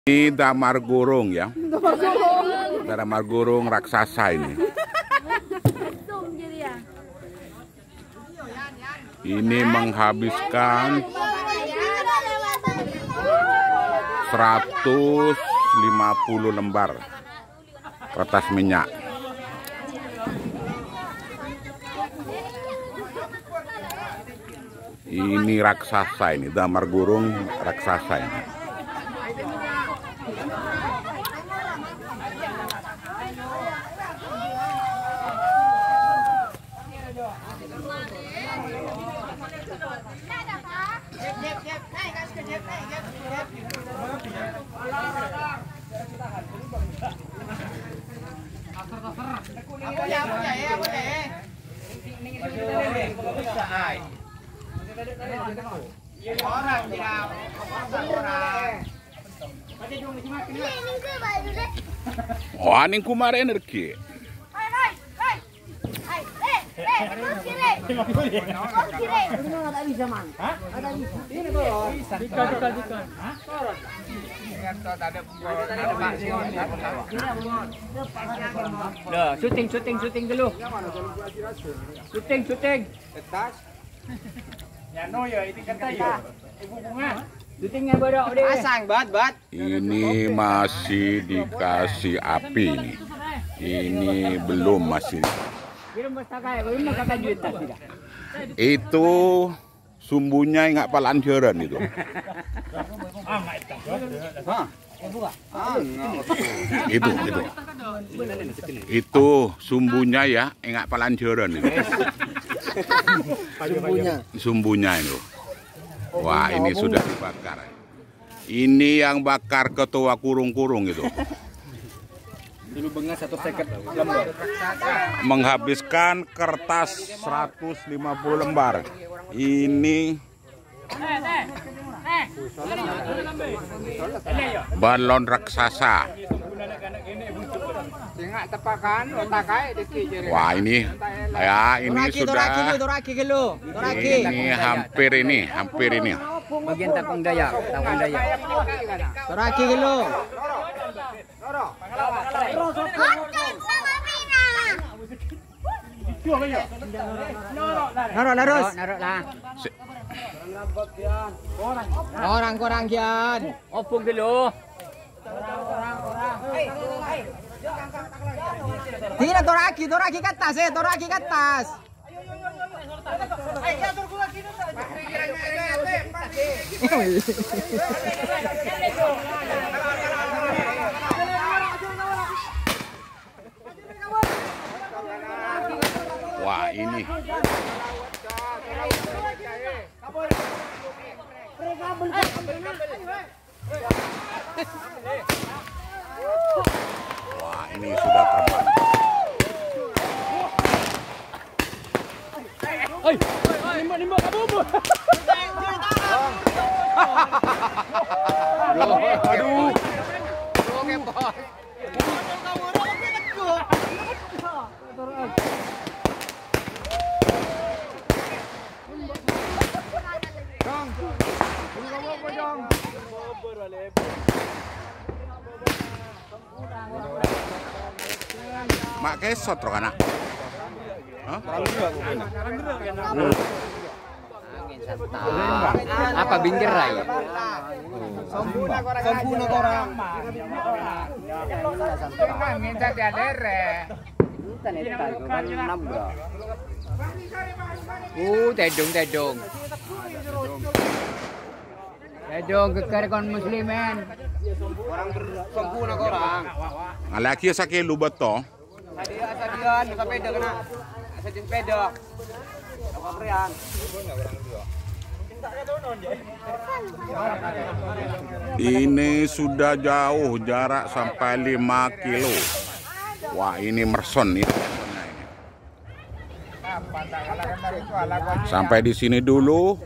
Ini damar gurung ya. Damar gurung raksasa ini. Ini menghabiskan 150 lembar kertas minyak. Ini raksasa ini, damar gurung raksasa ini. Oh, aning kumare energi. Syuting dulu. Syuting. Ya no ya, ini kan ya. Ibu bunga. Syutingnya bodok deh. Pasang bat. Ini masih dikasih api nih. Ini belum masih. Itu sumbunya nggak palancaran itu. Itu sumbunya ya nggak palancaran itu. Sumbunya itu. Wah, ini sudah dibakar. Ini yang bakar ketua kurung-kurung itu. Dulu bengas 1 seket Menghabiskan kertas 150 lembar. Ini balon raksasa. Wah, ini ya ini sudah ini hampir ini. Bagian tapung daya. Toraki gelo. Naruh lah. Orang gian. Opung dulu. Tinggal toraki ke atas. Wah, ini. Wah, ini sudah terbang. Nimba kamu. Aduh. Mak kesot roh anak. Apa bingkirai? Sempurna korang. Minta diadere. Tedong. Tedong keker kon muslimen. Orang bersempurna korang. Lagi sakit lu beto. Asadian, peda kena. Asadin peda. Kaprian. Ini sudah jauh, jarak sampai 5 kilo. Wah, ini merson ini. Sampai di sini dulu.